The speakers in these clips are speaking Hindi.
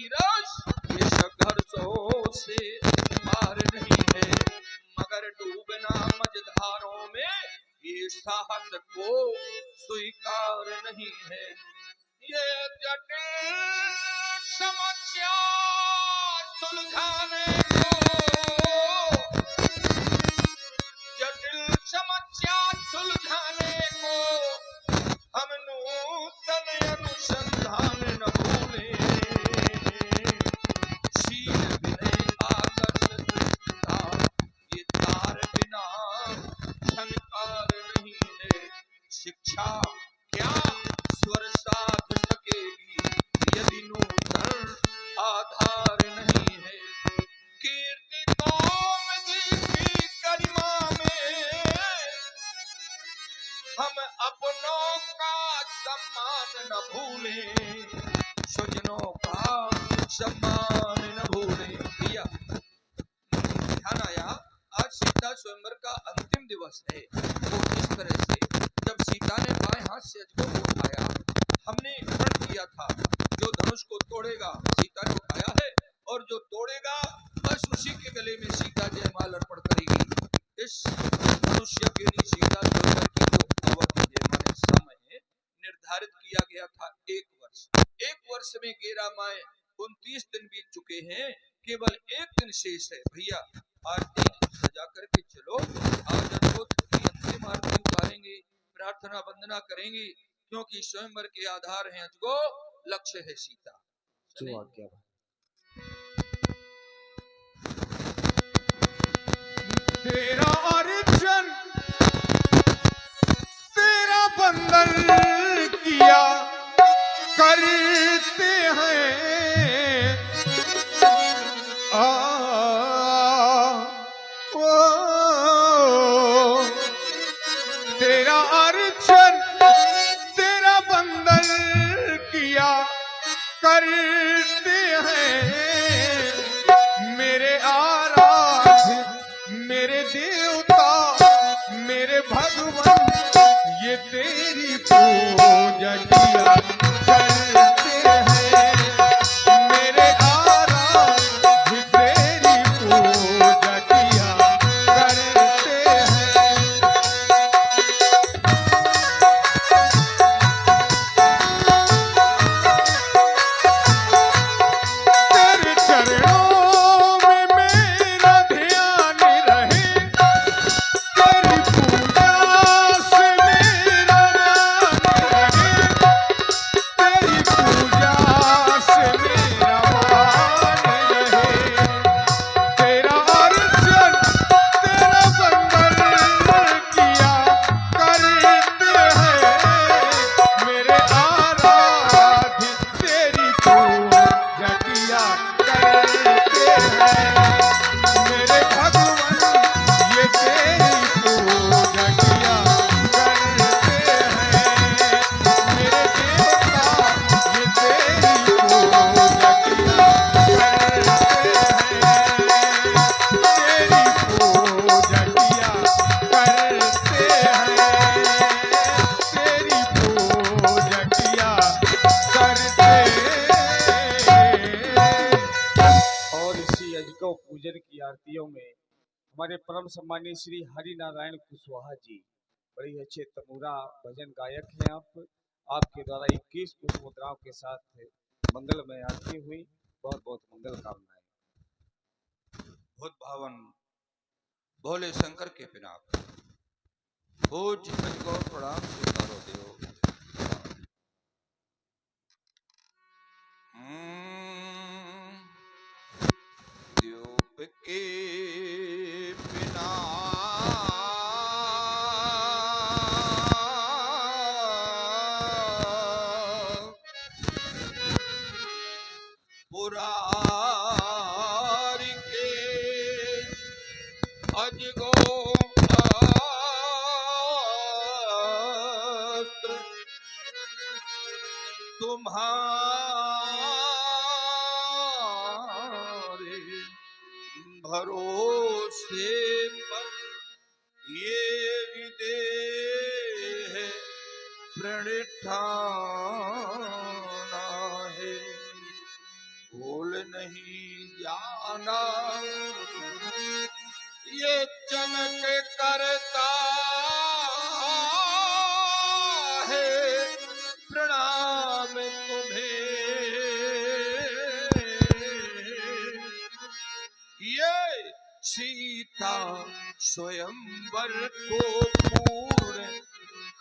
की रस ये संघर्षों से पार नहीं है, मगर डूबना मझधारों में ये साहस को स्वीकार नहीं है। ये जटिल समस्या सुलझाने को, जटिल समस्या सुलझाने को हम नूतन अनुसंधान न भूलें। शील विनय आदर्श श्रेष्ठता ये तार बिना झनकार नहीं है। शिक्षा क्या स्वर साध सकेगी यदि नूतन आधार नहीं है। कीर्ति कौम की गरिमा में हम अपनों का सम्मान न भूलें, स्वजनों का सम्मान न भूलें। भैया ध्यान आया, आज सीता स्वयंवर का अंतिम दिवस है। तो इस तरह से जब सीता ने बाएं हाथ से अजगर को उठाया, हमने प्रण किया था जो धनुष को तोड़ेगा सीता ने उठाया है, और जो तोड़ेगा बस उसी के गले में सीता जयमाल अर्पण करेगी। इस मनुष्य के लिए सीता स्वयंवर की जो अवधि है माने समय निर्धारित किया गया था 1 वर्ष। 1 वर्ष में गेरा माए 29 दिन बीत चुके हैं, केवल 1 दिन शेष है। भैया आरती सजा करके चलो, आज अद्भुत की अंतिम आरती उतारेंगे, प्रार्थना वंदना करेंगे, क्योंकि स्वयंवर के आधार हैं अजगो, लक्ष्य है सीता। तेरा अर्चन तेरा बंदन किया करते हैं, तेरा अर्चन तेरा बंदन किया करते हैं। मेरे आराध्य मेरे देवता मेरे भगवान ये तेरी पूजा किया करते हैं। मेरे आराध्य तेरी पूजा किया करते हैं। तेरे चरणों में मेरा ध्यान रहे, तेरी पूजा से मेरा मान रहे, तेरी पूजा से मेरा मान रहे। तेरा अर्चन तेरा बंदन किया करते हैं। मेरे आराध्य तेरी पूजा किया करते हैं। मेरे भगवान ये तेरी पूजा किया करते हैं। मेरे देवता ये तेरी पूजा किया करते हैं। तेरी पूजा किया करते हैं। तेरी पूजा किया करते हैं। और इसी अजगौ पूजन की आरतियों में हमारे परम सम्मानीय श्री हरि नारायण कुशवाहा जी बड़ी अच्छे तमूरा भजन गायक हैं। आपके द्वारा 21 पुष्प मुद्राओं के साथ मंगलमय आरती हुई। बहुत बहुत मंगल कामनाएं। भूत भावन भोले शंकर के पिनाक पूज्य अजगौ प्रणाम स्वीकारो देव। द्योप के बिना पुरारी के अजगो अस्त्र तुम्हारे भरोसे पर ये विदेह प्रणिठाना है। ओ भूल नहीं जाना, ये चमक करता है प्रणाम तुम्हें, ये सीता स्वयंवर को पूर्ण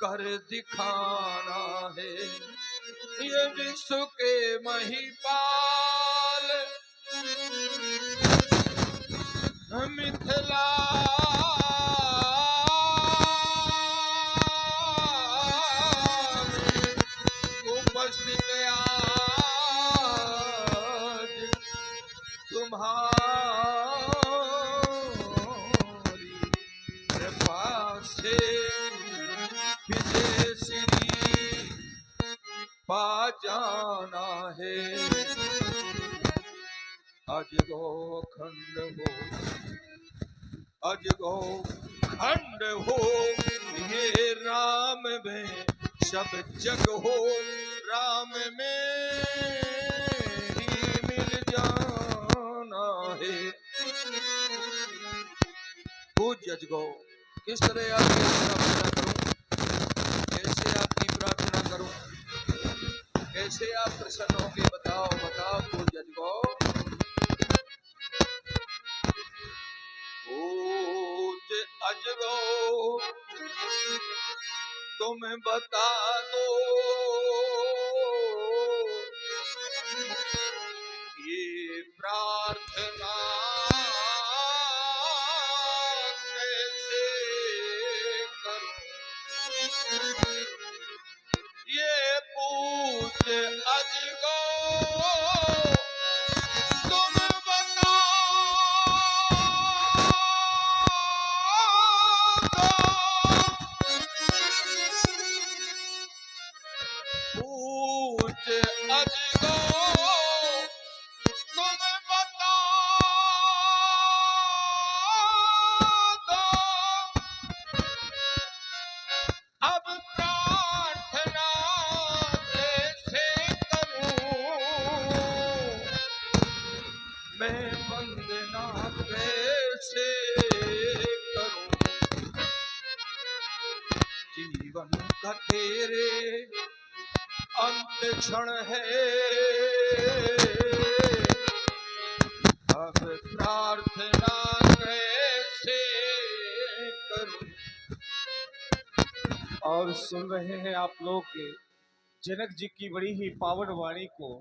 कर दिखाना है, ये विश्व के महिपाल मिथिला में उपस्थित आज तुम्हारी कृपा से विजय श्री पा जाना है। अज गो खंड हो, अज गो खंड हो, ये राम में सब जग हो, राम में ही मिल जाना है। पूज्य जज गो, किस तरह आपकी प्रार्थना करूं, कैसे आपकी प्रार्थना करूं, कैसे आप प्रसन्न होंगे, बताओ बताओ पूज्य जज गो। पूज्य अजगो तुम बता दो, ये प्रार्थना कैसे करूं, ये पूज्य अजगो तुम बता दो, पूज्य अजगो तुम बता दो, अब प्रार्थना कैसे करूं, मैं वंदना कैसे करूं, जीवन का तेरे अंत क्षण है, अब प्रार्थना कैसे करूं। और सुन रहे हैं आप लोग जनक जी की बड़ी ही पावन वाणी को,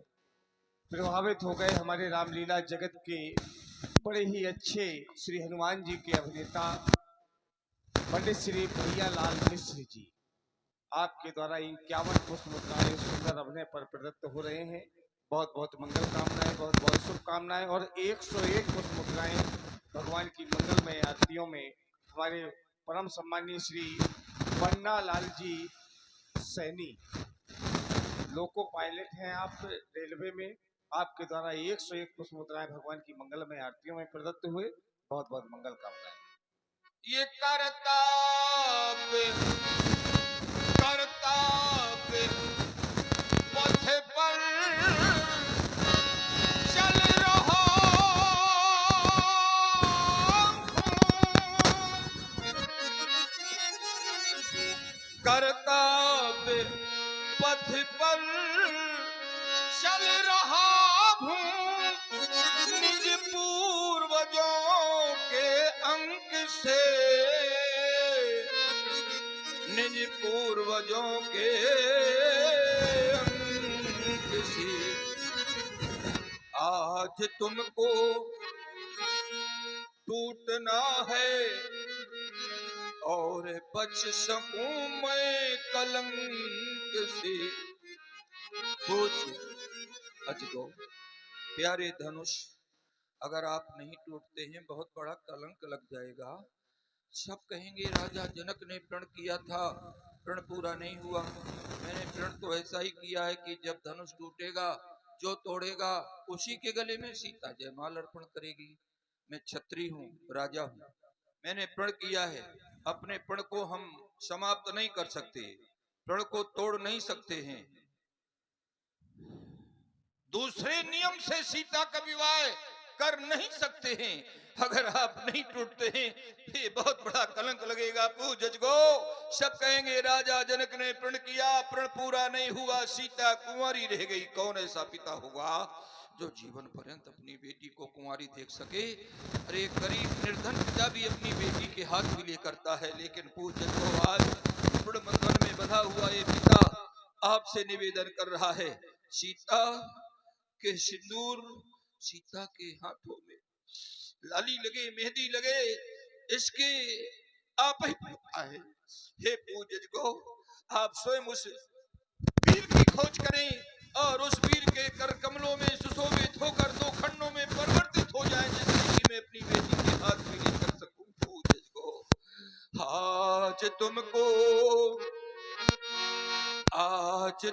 प्रभावित हो गए हमारे रामलीला जगत के बड़े ही अच्छे श्री हनुमान जी के अभिनेता पंडित श्री भैयालाल मिश्र जी। आपके द्वारा 51 पुष्प मुद्राएं सुंदर अभिनय पर प्रदत्त हो रहे हैं। बहुत बहुत मंगल कामनाएं, बहुत बहुत शुभकामनाएं और 101 पुष्प मुद्राएं भगवान की मंगलमय आरतियों में हमारे परम सम्मानीय श्री पन्ना लाल जी सैनी, लोको पायलट हैं आप रेलवे में, आपके द्वारा 101 पुष्प मुद्राएं भगवान की मंगलमय आरतियों में प्रदत्त हुए। बहुत बहुत मंगल कामनाएं। ये करताप करताप पथ पर चल रहा करताप पथ पर चल रहा हूँ, निज पूर्वजों के अंक से, निज पूर्वजों के अंक से आज तुमको टूटना है, और बच सकूं मैं कलंक से। पूज्य अजगो, प्यारे धनुष अगर आप नहीं टूटते हैं बहुत बड़ा कलंक लग जाएगा। सब कहेंगे राजा जनक ने प्रण किया था, प्रण पूरा नहीं हुआ। मैंने प्रण तो ऐसा ही किया है कि जब धनुष टूटेगा, जो तोड़ेगा उसी के गले में सीता जयमाल अर्पण करेगी। मैं क्षत्रिय हूँ, राजा हूँ, मैंने प्रण किया है। अपने प्रण को हम समाप्त नहीं कर सकते, प्रण को तोड़ नहीं सकते हैं। दूसरे नियम से सीता का विवाह कर नहीं सकते हैं। अगर आप नहीं टूटते हैं ये बहुत बड़ा कलंक लगेगा। पूजज को सब कहेंगे राजा जनक ने प्रण किया, प्रण पूरा नहीं हुआ, सीता कुंवारी रह गई। कौन ऐसा पिता होगा जो जीवन पर्यंत अपनी बेटी को कुंवारी देख सके? अरे गरीब निर्धन पिता भी अपनी बेटी के हाथ भी ले करता है, लेकिन पूजज को आज प्रण बंधन में बंधा हुआ ये पिता आपसे निवेदन कर रहा है, सीता के सिंदूर, सीता के हाथों में लाली लगे, मेहंदी लगे, इसके आप ही पता है। हे पूजज को आप स्वयं उस वीर की खोज करें और उस वीर के कर कमलों में सुशोभित होकर दो खंडों में परिवर्तित हो जाए, जिससे कि मैं अपनी बेटी के हाथ में ले कर सकूं। पूजज को आज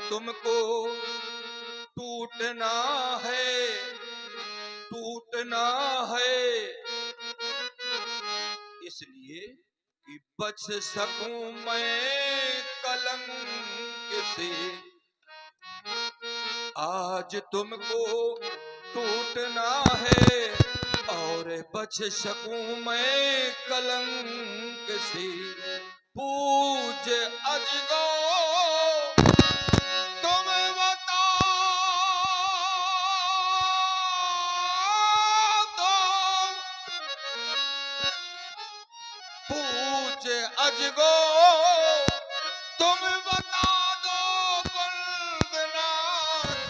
तुमको टूटना है, टूटना है, इसलिए कि बच सकूं मैं कलंक से। आज तुमको टूटना है और बच सकूं मैं कलंक से। पूज अजगो तुम बता दो, पूज अजगो तुम बता दो, वंदना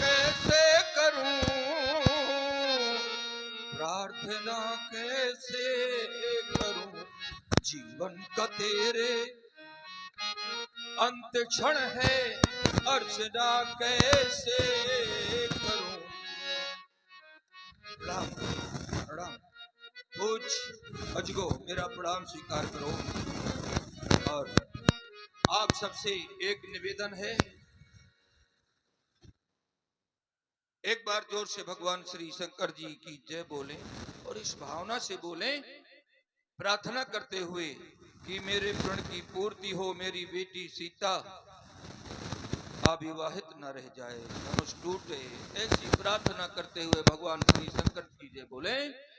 कैसे करूं, प्रार्थना कैसे करूं, जीवन का तेरे अंत क्षण है, अर्चना कैसे करूं। प्रणाम प्रणाम, पूज अजगो मेरा प्रणाम स्वीकार करो। और आप सबसे एक निवेदन है, एक बार जोर से भगवान श्री शंकर जी की जय बोलें और इस भावना से बोलें, प्रार्थना करते हुए कि मेरे प्रण की पूर्ति हो, मेरी बेटी सीता अविवाहित न रह जाए, धनुष टूटे। ऐसी प्रार्थना करते हुए भगवान श्री शंकर की जय बोले।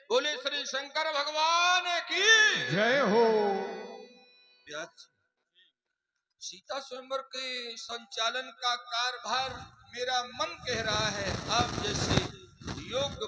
बोले श्री शंकर भगवान की जय हो। व्यास सीता स्वयंवर के संचालन का कार्यभार मेरा मन कह रहा है, आप जैसे योग्य